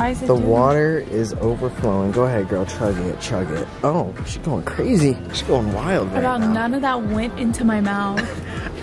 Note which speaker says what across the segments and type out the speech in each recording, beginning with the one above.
Speaker 1: Why is it
Speaker 2: The water is overflowing. Go ahead, girl. Chug it. Chug it. Oh, she's going crazy. She's going wild right now.
Speaker 1: None of that went into my mouth.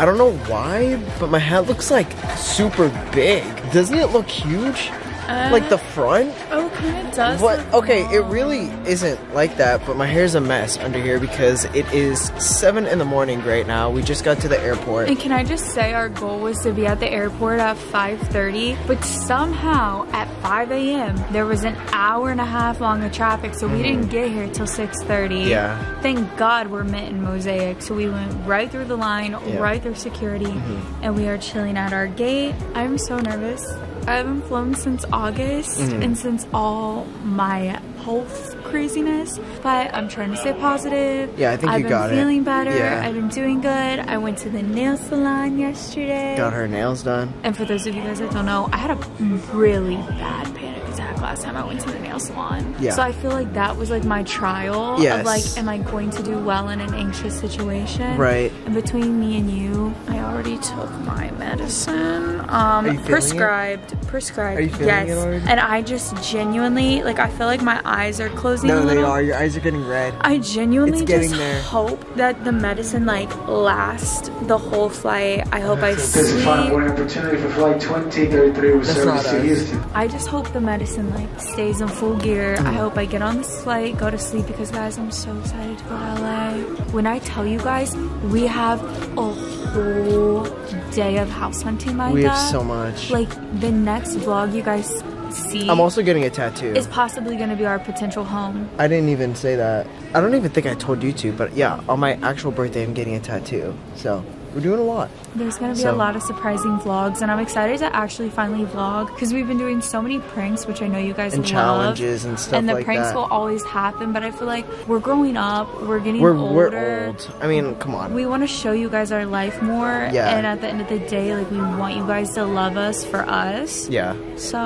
Speaker 2: I don't know why, but my head looks like super big. Doesn't it look huge? Like the front?
Speaker 1: Oh, kind of does.
Speaker 2: What? Okay, it really isn't like that, but my hair's a mess under here because it is 7 in the morning right now. We just got to the airport.
Speaker 1: And can I just say our goal was to be at the airport at 5:30, but somehow at 5 a.m. there was an hour and a half long of traffic, so we didn't get here till 6:30.
Speaker 2: Yeah.
Speaker 1: Thank God we're met in Mosaic, so we went right through the line, right through security, and we are chilling at our gate. I'm so nervous. I haven't flown since August and since all my health craziness, but I'm trying to stay positive.
Speaker 2: Yeah, I think you got it.
Speaker 1: I've been feeling better.
Speaker 2: Yeah.
Speaker 1: I've been doing good. I went to the nail salon yesterday.
Speaker 2: Got her nails done.
Speaker 1: And for those of you guys that don't know, I had a really bad panic attack last time I went to the nail salon.
Speaker 2: Yeah.
Speaker 1: So I feel like that was like my trial of like, am I going to do well in an anxious situation?
Speaker 2: Right.
Speaker 1: And between me and you, I already took my medicine. Prescribed.
Speaker 2: Are you feeling it already?
Speaker 1: And I just genuinely, like, I feel like my eyes are closing a little.
Speaker 2: No, they are. Your eyes are getting red.
Speaker 1: I genuinely just
Speaker 2: there.
Speaker 1: hope that the medicine, like, lasts the whole flight. I hope I sleep.
Speaker 3: Specified boarding opportunity for flight 2033 with service to Houston.
Speaker 1: I just hope the medicine, like, stays in full gear. I hope I get on this flight, go to sleep, because, guys, I'm so excited to go to LA. When I tell you guys, we have a whole day of house hunting lined up.
Speaker 2: We have so much.
Speaker 1: Like, the next vlog you guys see,
Speaker 2: I'm also getting a tattoo.
Speaker 1: Is possibly going to be our potential home.
Speaker 2: I didn't even say that. I don't even think I told you to, but yeah, on my actual birthday, I'm getting a tattoo. So we're doing a lot.
Speaker 1: There's gonna be a lot of surprising vlogs, and I'm excited to actually finally vlog, because we've been doing so many pranks, which I know you guys love.
Speaker 2: Challenges and stuff like that.
Speaker 1: And the pranks will always happen, but I feel like we're growing up, we're getting older.
Speaker 2: We're old. I mean, come on.
Speaker 1: We want to show you guys our life more,
Speaker 2: Yeah.
Speaker 1: and at the end of the day, like, we want you guys to love us for us.
Speaker 2: Yeah.
Speaker 1: So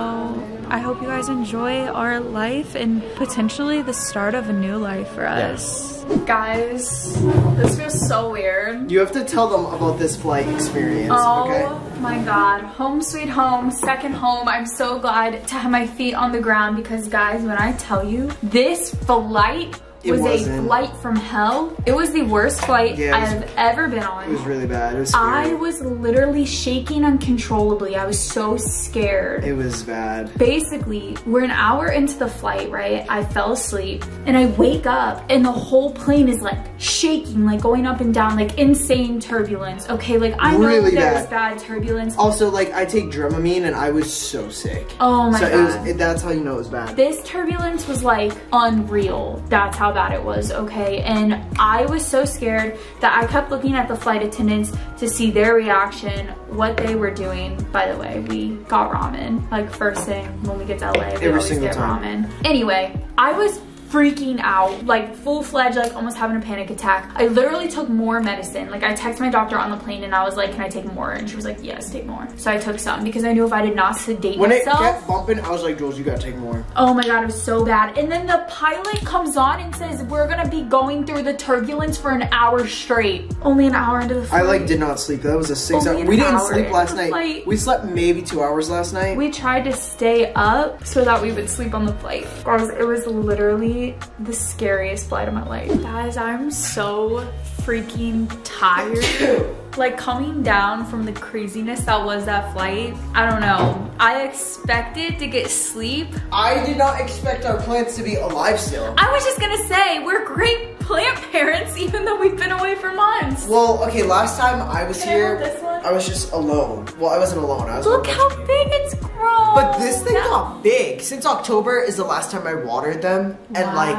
Speaker 1: I hope you guys enjoy our life and potentially the start of a new life for us. Guys, this feels so weird.
Speaker 2: You have to tell them about this flight experience, okay?
Speaker 1: Oh my God, home sweet home, second home. I'm so glad to have my feet on the ground, because guys, when I tell you, this flight was a flight from hell. It was the worst flight I have ever been on.
Speaker 2: It was really bad. It was scary.
Speaker 1: I was literally shaking uncontrollably. I was so scared.
Speaker 2: It was bad.
Speaker 1: Basically, we're an hour into the flight, right? I fell asleep and I wake up and the whole plane is like shaking, like going up and down, like insane turbulence. Okay, like I know
Speaker 2: really
Speaker 1: there was bad turbulence.
Speaker 2: Also, like, I take Dramamine and I was so sick.
Speaker 1: Oh my God.
Speaker 2: That's how you know it was bad.
Speaker 1: This turbulence was like unreal. That's how bad it was, okay? And I was so scared that I kept looking at the flight attendants to see their reaction, what they were doing. By the way, we got ramen. Like, first thing when we get to LA, we always get ramen. Anyway, I was freaking out, like full-fledged, like almost having a panic attack. I literally took more medicine. Like, I texted my doctor on the plane and I was like, can I take more? And she was like, yes, take more. So I took some, because I knew if I did not sedate myself.
Speaker 2: When it kept bumping, I was like, Jules, you gotta take more.
Speaker 1: Oh my God, it was so bad. And then the pilot comes on and says, we're gonna be going through the turbulence for an hour straight. Only an hour into the flight.
Speaker 2: I like did not sleep. That was a 6 hour. We didn't sleep last night. We slept maybe 2 hours last night.
Speaker 1: We tried to stay up so that we would sleep on the flight. Guys, it was literally the scariest flight of my life. Guys, I'm so freaking tired. Like, coming down from the craziness that was that flight, I don't know. I expected to get sleep.
Speaker 2: I did not expect our plants to be alive still.
Speaker 1: I was just gonna say, we're great plant parents even though we've been away for months.
Speaker 2: Well, okay, last time I was here,
Speaker 1: this one?
Speaker 2: I was just alone. Well, I wasn't alone. I was
Speaker 1: Look how big it's grown.
Speaker 2: But this thing got big. Since October is the last time I watered them, and like,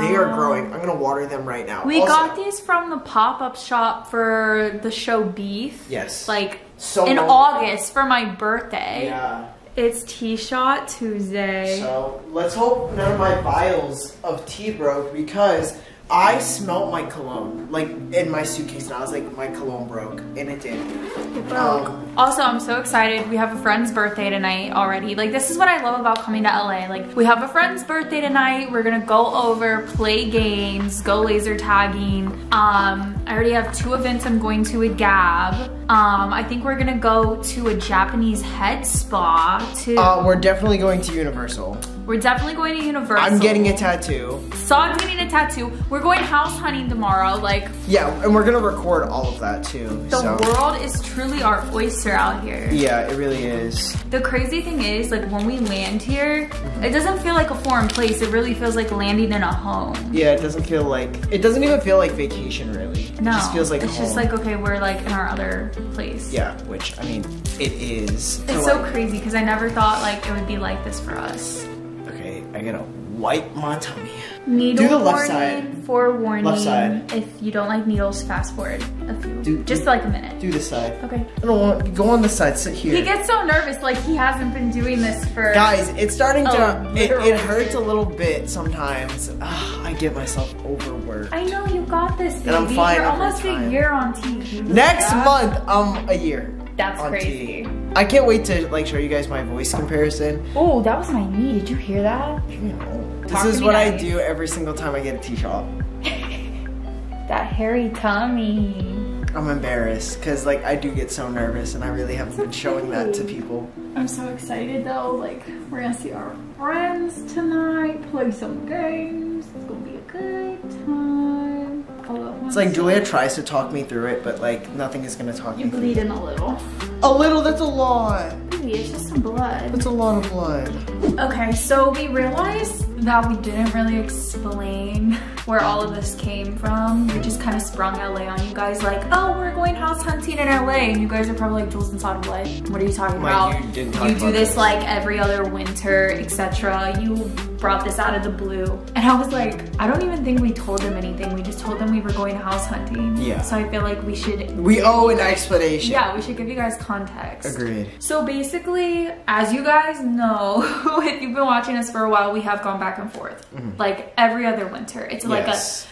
Speaker 2: they are growing. I'm gonna water them right now.
Speaker 1: We got these from the pop-up shop for the show Beef.
Speaker 2: Yes.
Speaker 1: Like, in August for my birthday.
Speaker 2: Yeah.
Speaker 1: It's Tea Shot Tuesday.
Speaker 2: So let's hope none of my vials of tea broke, because I smelled my cologne, like, in my suitcase, and I was like, my cologne broke, and it did.
Speaker 1: It broke. Also, I'm so excited. We have a friend's birthday tonight already. Like, this is what I love about coming to LA. Like, we have a friend's birthday tonight. We're gonna go over, play games, go laser tagging. I already have 2 events I'm going to with Gab. I think we're gonna go to a Japanese head spa too.
Speaker 2: We're definitely going to Universal.
Speaker 1: We're definitely going to Universal.
Speaker 2: I'm getting a tattoo.
Speaker 1: Saud's getting a tattoo. We're going house hunting tomorrow. Like,
Speaker 2: yeah, and we're gonna record all of that too.
Speaker 1: The world is truly our oyster out here.
Speaker 2: Yeah, it really is.
Speaker 1: The crazy thing is, like, when we land here, it doesn't feel like a foreign place. It really feels like landing in a home.
Speaker 2: Yeah, it doesn't even feel like vacation really.
Speaker 1: No,
Speaker 2: it just feels like
Speaker 1: it's
Speaker 2: home.
Speaker 1: just like, okay, we're like in our other place.
Speaker 2: Yeah, which, I mean, it is.
Speaker 1: It's so crazy because I never thought like it would be like this for us.
Speaker 2: Okay, I gotta wipe my tummy.
Speaker 1: Needle
Speaker 2: Do the left
Speaker 1: warning,
Speaker 2: side.
Speaker 1: forewarning.
Speaker 2: Left side.
Speaker 1: If you don't like needles, fast forward a few. Just like a minute.
Speaker 2: Do this side.
Speaker 1: Okay.
Speaker 2: I don't want, go on this side, sit here.
Speaker 1: He gets so nervous, like he hasn't been doing this for...
Speaker 2: Guys, it's starting to, it hurts a little bit sometimes. I get myself overworked.
Speaker 1: I know, you got this, baby.
Speaker 2: And I'm fine.
Speaker 1: You're almost a year on TV.
Speaker 2: Next month, a year.
Speaker 1: That's crazy.
Speaker 2: I can't wait to like show you guys my voice comparison.
Speaker 1: Oh, that was my knee. Did you hear that?
Speaker 2: This is what I do every single time I get a t-shot.
Speaker 1: That hairy tummy.
Speaker 2: I'm embarrassed because like I do get so nervous and I really haven't been showing that to people.
Speaker 1: I'm so excited though. Like, we're gonna see our friends tonight, play some games. It's gonna be a good time.
Speaker 2: It's like Julia tries to talk me through it, but like nothing is gonna talk me through it.
Speaker 1: You bleed in a little.
Speaker 2: A little? That's a lot.
Speaker 1: Maybe it's just some blood.
Speaker 2: That's a lot of blood.
Speaker 1: Okay, so we realized that we didn't really explain where all of this came from. We just kind of sprung LA on you guys like, oh, we're going house hunting in LA. And you guys are probably like, Jules and Saud, what are you talking about?
Speaker 2: You didn't talk about
Speaker 1: do this like every other winter, etc. You brought this out of the blue. And I was like, I don't even think we told them anything. We just told them we were going house hunting.
Speaker 2: Yeah.
Speaker 1: So I feel like we should...
Speaker 2: We owe an explanation.
Speaker 1: Yeah, we should give you guys context.
Speaker 2: Agreed.
Speaker 1: So basically, as you guys know, if you've been watching us for a while, we have gone back and forth. Like every other winter. It's like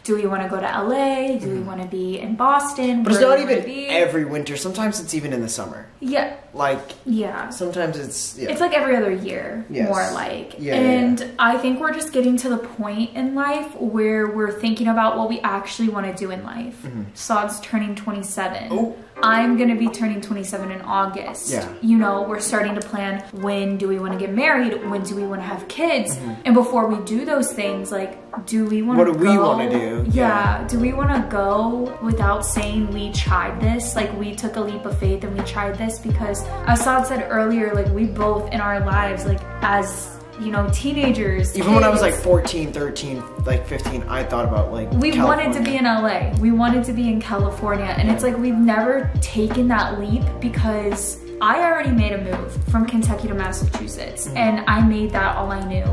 Speaker 1: do we want to go to LA? Do we want to be in Boston?
Speaker 2: But it's not even every winter. Sometimes it's even in the summer.
Speaker 1: Yeah.
Speaker 2: Like,
Speaker 1: yeah.
Speaker 2: Sometimes it's,
Speaker 1: It's like every other year, more like.
Speaker 2: Yeah,
Speaker 1: and I think we're just getting to the point in life where we're thinking about what we actually want to do in life. Saud's turning 27.
Speaker 2: Oh.
Speaker 1: I'm gonna be turning 27 in August.
Speaker 2: Yeah.
Speaker 1: You know, we're starting to plan, when do we want to get married? When do we want to have kids? And before we do those things, like, do we want to go?
Speaker 2: What do we want to do?
Speaker 1: Yeah. Do we want to go without saying we tried this? Like, we took a leap of faith and we tried this because, as Saud said earlier, like, we both in our lives, like, as, you know, teenagers,
Speaker 2: even when I was like 14, 13, like 15, I thought about like
Speaker 1: we
Speaker 2: California.
Speaker 1: wanted to be in LA. We wanted to be in California. And it's like we've never taken that leap because I already made a move from Kentucky to Massachusetts. And I made that all I knew.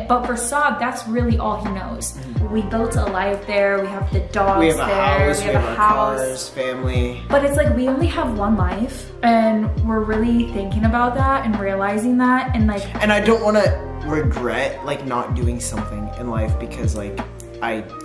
Speaker 1: But for Saud, that's really all he knows. We built a life there. We have the dogs
Speaker 2: we have a
Speaker 1: there.
Speaker 2: House, we have a house, cars, family.
Speaker 1: But it's like we only have one life. And we're really thinking about that and realizing that. And like,
Speaker 2: and I don't want to regret like not doing something in life because like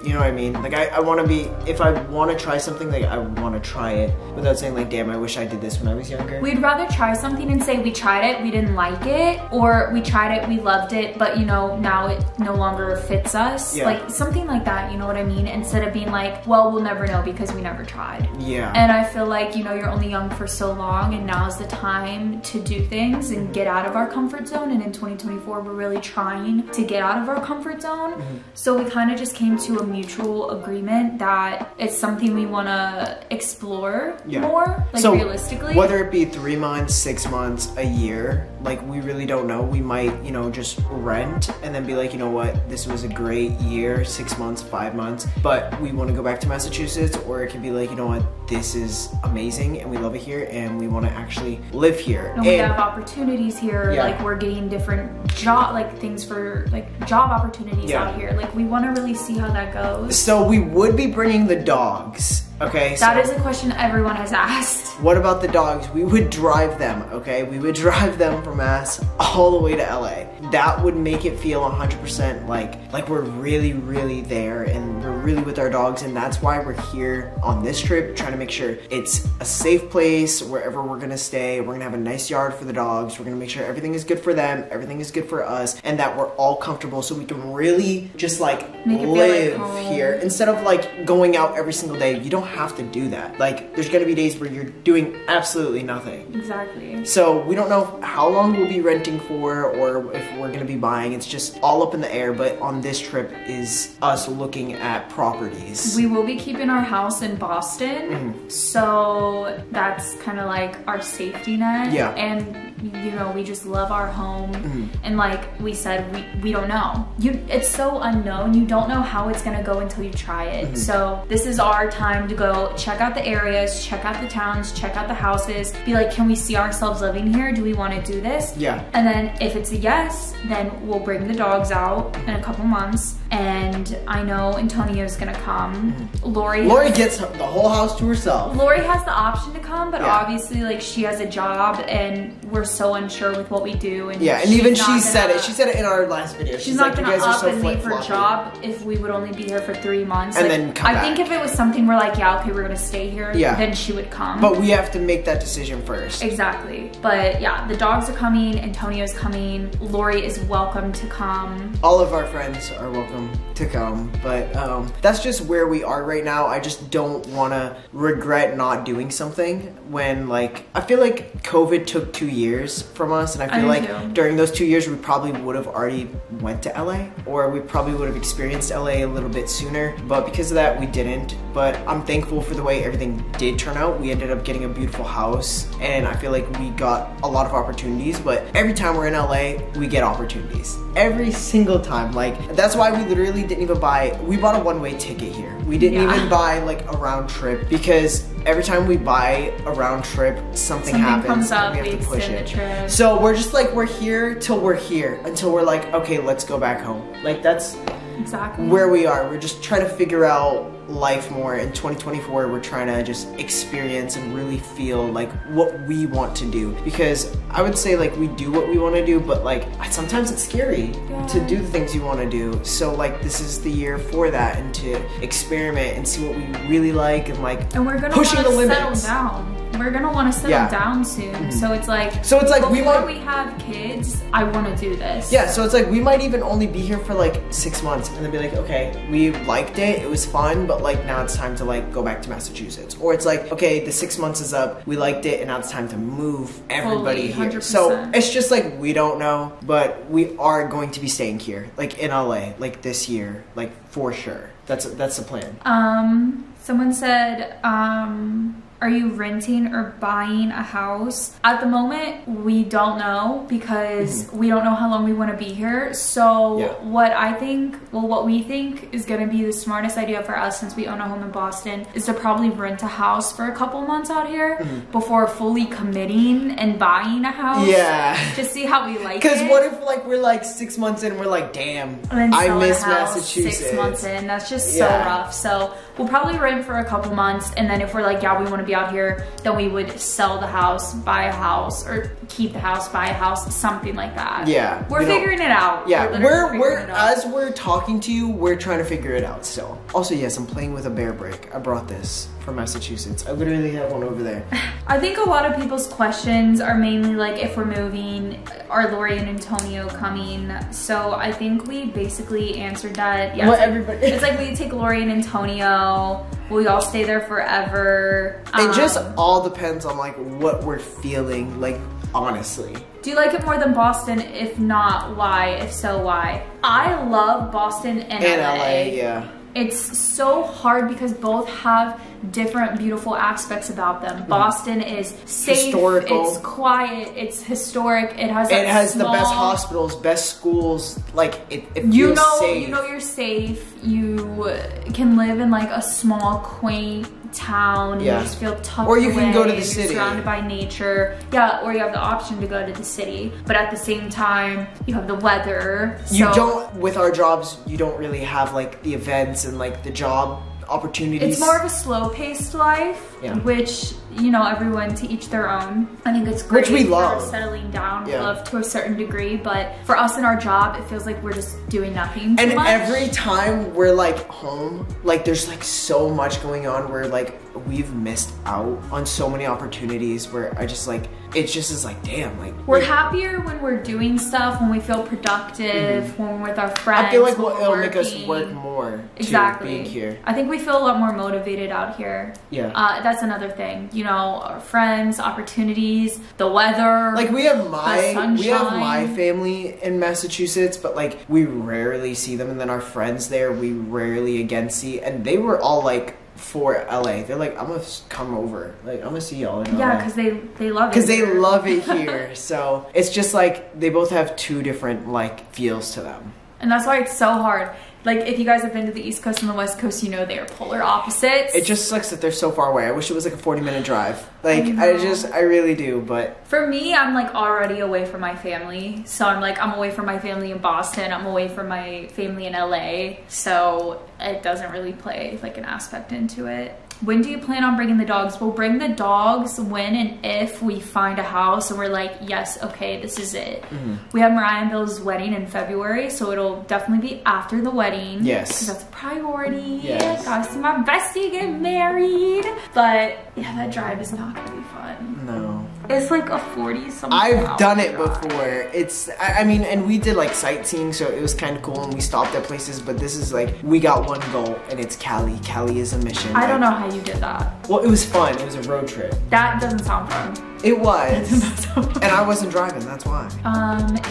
Speaker 2: you know what I mean? Like I want to be, if I want to try something, like I want to try it without saying like, damn, I wish I did this when I was younger.
Speaker 1: We'd rather try something and say we tried it, we didn't like it, or we tried it, we loved it, but you know, now it no longer fits us.
Speaker 2: Yeah.
Speaker 1: Like something like that, you know what I mean? Instead of being like, well, we'll never know because we never tried.
Speaker 2: Yeah.
Speaker 1: And I feel like, you know, you're only young for so long and now's the time to do things and get out of our comfort zone. And in 2024, we're really trying to get out of our comfort zone. So we kind of just came to a mutual agreement that it's something we want to explore more, like
Speaker 2: so
Speaker 1: realistically.
Speaker 2: Whether it be 3 months, 6 months, a year, like we really don't know. We might, you know, just rent and then be like, you know what, this was a great year, 6 months, 5 months, but we want to go back to Massachusetts, or it could be like, you know what, this is amazing and we love it here and we want to actually live here.
Speaker 1: And we have opportunities here, like we're getting different job, like things for like job opportunities out here. Like we want to really see how that goes.
Speaker 2: So we would be bringing the dogs Okay,
Speaker 1: That is a question everyone has asked.
Speaker 2: What about the dogs? We would drive them, okay? We would drive them from Mass all the way to LA. That would make it feel 100% like we're really, really there and we're really with our dogs, and that's why we're here on this trip, trying to make sure it's a safe place wherever we're gonna stay. We're gonna have a nice yard for the dogs. We're gonna make sure everything is good for them, everything is good for us, and that we're all comfortable so we can really just like live here instead of like going out every single day. You don't have to do that. Like, there's gonna be days where you're doing absolutely nothing.
Speaker 1: Exactly.
Speaker 2: So we don't know how long we'll be renting for or if we're gonna be buying. It's just all up in the air, but on this trip is us looking at properties.
Speaker 1: We will be keeping our house in Boston, so that's kind of like our safety net.
Speaker 2: Yeah.
Speaker 1: And you know, we just love our home, and like we said, we don't know. It's so unknown. You don't know how it's gonna go until you try it. So this is our time to go check out the areas, check out the towns, check out the houses, be like, can we see ourselves living here? Do we want to do this?
Speaker 2: Yeah.
Speaker 1: And then if it's a yes, then we'll bring the dogs out in a couple months. And I know Antonio's gonna come. Lori
Speaker 2: gets the whole house to herself.
Speaker 1: Lori has the option to come, but obviously like she has a job and we're so unsure with what we do. And
Speaker 2: yeah, and even she said it. She said it in our last video.
Speaker 1: She's not gonna up and leave her job if we would only be here for 3 months.
Speaker 2: And
Speaker 1: like,
Speaker 2: then come back.
Speaker 1: I think if it was something we're like, yeah, okay, we're gonna stay here, then she would come.
Speaker 2: But we have to make that decision first.
Speaker 1: Exactly. But yeah, the dogs are coming, Antonio's coming, Lori is welcome to come.
Speaker 2: All of our friends are welcome to come, but that's just where we are right now. I just don't want to regret not doing something when, like, I feel like COVID took 2 years from us, and I feel like during those 2 years we probably would have already went to LA, or we probably would have experienced LA a little bit sooner, but because of that we didn't. But I'm thankful for the way everything did turn out. We ended up getting a beautiful house, and I feel like we got a lot of opportunities, but every time we're in LA we get opportunities. Every single time. Like, that's why we literally didn't even buy, we bought a one-way ticket here. We didn't even buy like a round trip, because every time we buy a round trip, something happens
Speaker 1: comes up,
Speaker 2: and we have to push it.
Speaker 1: The trip.
Speaker 2: So we're just like, we're here till we're here, until we're like, okay, let's go back home. Like, that's
Speaker 1: exactly
Speaker 2: where we are. We're just trying to figure out life more. In 2024 we're trying to just experience and really feel like what we want to do, because I would say like we do what we want to do, but like sometimes it's scary to do the things you want to do. So like this is the year for that, and to experiment and see what we really like, and like
Speaker 1: we're gonna
Speaker 2: pushing the limits.
Speaker 1: Settle down. We're gonna want to settle down soon. So it's like before we have kids, I want to do this.
Speaker 2: Yeah, so it's like we might even only be here for like 6 months and then be like, okay, we liked it, it was fun, but like now it's time to like go back to Massachusetts. Or it's like, okay, the 6 months is up, we liked it, and now it's time to move everybody here.
Speaker 1: 100%.
Speaker 2: So it's just like, we don't know, but we are going to be staying here, like in LA, like this year, like for sure. That's the plan.
Speaker 1: Someone said, are you renting or buying a house? At the moment, we don't know, because we don't know how long we want to be here. So what we think is going to be the smartest idea for us, since we own a home in Boston, is to probably rent a house for a couple months out here before fully committing and buying a house.
Speaker 2: Yeah.
Speaker 1: To see how we like it.
Speaker 2: Because what if like we're like 6 months in, we're like, damn, I miss Massachusetts.
Speaker 1: 6 months in, that's just so rough. So we'll probably rent for a couple months, and then if we're like, yeah, we want to be out here, then we would sell the house, buy a house, or keep the house, buy a house, something like that.
Speaker 2: Yeah.
Speaker 1: We're figuring it out.
Speaker 2: Yeah, we're as we're talking to you, we're trying to figure it out still. Also, yes, I'm playing with a bear brick. I brought this from Massachusetts. I literally have one over there.
Speaker 1: I think a lot of people's questions are mainly like, if we're moving, are Lori and Antonio coming? So I think we basically answered that. Yeah, it's like we take Lori and Antonio, we all stay there forever.
Speaker 2: It just all depends on like what we're feeling, like honestly.
Speaker 1: Do you like it more than Boston? If not, why? If so, why? I love Boston and LA.
Speaker 2: Yeah.
Speaker 1: It's so hard because both have different beautiful aspects about them. Boston is safe,
Speaker 2: historical,
Speaker 1: it's quiet, it's historic, it has
Speaker 2: the best hospitals, best schools, like it feels safe.
Speaker 1: You know you're safe, you can live in like a small, quaint town, you just feel tucked
Speaker 2: or you
Speaker 1: away,
Speaker 2: can go to the city,
Speaker 1: surrounded by nature. Yeah, or you have the option to go to the city, but at the same time you have the weather.
Speaker 2: You don't, with our jobs, you don't really have like the events and like the job opportunities.
Speaker 1: It's more of a slow-paced life,
Speaker 2: Yeah.
Speaker 1: which, you know, everyone to each their own. I think it's great
Speaker 2: Which we love.
Speaker 1: for settling down. We
Speaker 2: Yeah.
Speaker 1: love to a certain degree, but for us in our job, it feels like we're just doing nothing too
Speaker 2: And
Speaker 1: much.
Speaker 2: every time we're like home, like there's like so much going on where like we've missed out on so many opportunities where I just like, it just is like, damn, like.
Speaker 1: We're happier when we're doing stuff, when we feel productive, when we're with our friends.
Speaker 2: I feel like
Speaker 1: when we're
Speaker 2: it'll make us
Speaker 1: working.
Speaker 2: work more.
Speaker 1: Exactly.
Speaker 2: To being here.
Speaker 1: I think we feel a lot more motivated out here.
Speaker 2: Yeah.
Speaker 1: That's another thing. You know, our friends, opportunities, the weather.
Speaker 2: Like we have
Speaker 1: sunshine.
Speaker 2: my family in Massachusetts, but like we rarely see them, and then our friends there we rarely again see, and they were all like for LA. They're like, I'm gonna come over. Like I'm gonna see y'all in LA.
Speaker 1: Yeah, because they love it.
Speaker 2: Because they
Speaker 1: here.
Speaker 2: love it here. So it's just like they both have two different like feels to them.
Speaker 1: And that's why it's so hard. Like, if you guys have been to the East Coast and the West Coast, you know they are polar opposites.
Speaker 2: It just sucks that they're so far away. I wish it was like a 40-minute drive. Like,
Speaker 1: I
Speaker 2: I really do, but...
Speaker 1: For me, I'm like already away from my family. So I'm away from my family in Boston. I'm away from my family in LA. So it doesn't really play like an aspect into it. When do you plan on bringing the dogs? We'll bring the dogs when and if we find a house and we're like, yes, okay, this is it. We have Mariah and Bill's wedding in February, so it'll definitely be after the wedding.
Speaker 2: Yes.
Speaker 1: Because that's a priority.
Speaker 2: Yes.
Speaker 1: Gotta see my bestie get married. But yeah, that drive is not gonna be fun.
Speaker 2: No.
Speaker 1: It's like a 40-something
Speaker 2: I've done it
Speaker 1: drive.
Speaker 2: before. It's, I mean, and we did like sightseeing, so it was kind of cool, and we stopped at places, but this is like, we got one goal, and it's Cali. Cali is a mission.
Speaker 1: I don't know how you did that.
Speaker 2: Well, it was fun. It was a road trip.
Speaker 1: That doesn't sound fun.
Speaker 2: It was.
Speaker 1: So
Speaker 2: And I wasn't driving, that's why.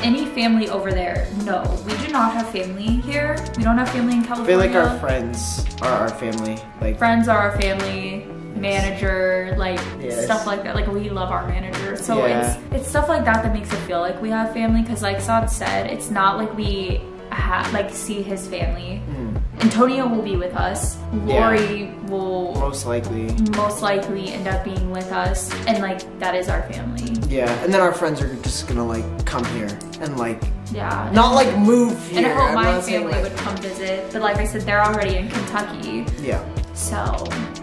Speaker 1: any family over there? No, we do not have family here. We don't have family in
Speaker 2: I
Speaker 1: California.
Speaker 2: feel like our friends are our family. Like
Speaker 1: Friends are our family. Manager, like
Speaker 2: Yes.
Speaker 1: stuff like that. Like we love our manager, so
Speaker 2: Yeah.
Speaker 1: it's stuff like that that makes it feel like we have family. Because like Saud said, it's not like we see his family. Antonio will be with us. Lori will
Speaker 2: most likely.
Speaker 1: most likely end up being with us, and like that is our family.
Speaker 2: Yeah, and then our friends are just gonna like come here and like
Speaker 1: Yeah.
Speaker 2: not like move here.
Speaker 1: And I hope
Speaker 2: I'm
Speaker 1: my
Speaker 2: not saying,
Speaker 1: family
Speaker 2: like-
Speaker 1: would come visit, but like I said, they're already in Kentucky.
Speaker 2: Yeah.
Speaker 1: So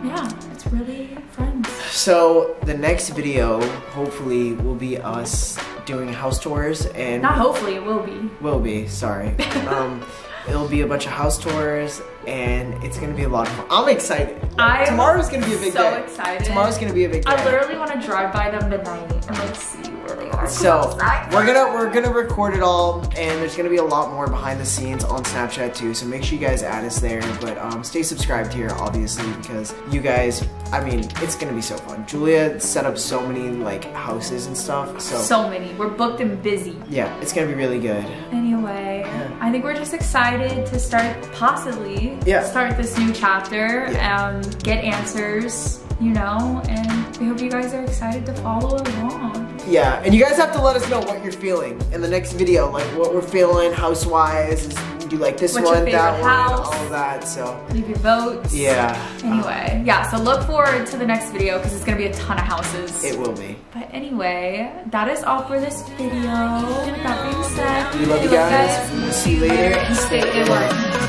Speaker 1: yeah, it's really friends.
Speaker 2: So the next video hopefully will be us doing house tours, and
Speaker 1: Not hopefully, it will be.
Speaker 2: will be, sorry. It'll be a bunch of house tours, and it's gonna be a lot of fun. I'm excited. Tomorrow's gonna be a big day.
Speaker 1: So excited.
Speaker 2: Tomorrow's gonna be a big day.
Speaker 1: I literally want to drive by them tonight and like see where they are.
Speaker 2: So we're gonna record it all, and there's gonna be a lot more behind the scenes on Snapchat too. So make sure you guys add us there, but stay subscribed here, obviously, because you guys, I mean, it's gonna be so fun. Julia set up so many like houses and stuff.
Speaker 1: So many. We're booked and busy.
Speaker 2: Yeah, it's gonna be really good.
Speaker 1: Anyway, I think we're just excited to possibly start this new chapter and get answers, you know, and we hope you guys are excited to follow along.
Speaker 2: Yeah, and you guys have to let us know what you're feeling in the next video, like what we're feeling house-wise. Do you like this
Speaker 1: What's your
Speaker 2: one, that
Speaker 1: favorite
Speaker 2: one,
Speaker 1: house?
Speaker 2: all of that, so.
Speaker 1: Leave your votes.
Speaker 2: Yeah.
Speaker 1: Anyway, yeah, so look forward to the next video because it's going to be a ton of houses.
Speaker 2: It will be.
Speaker 1: But anyway, that is all for this video. With that being said,
Speaker 2: We love you guys. We'll see you later.
Speaker 1: And stay in line.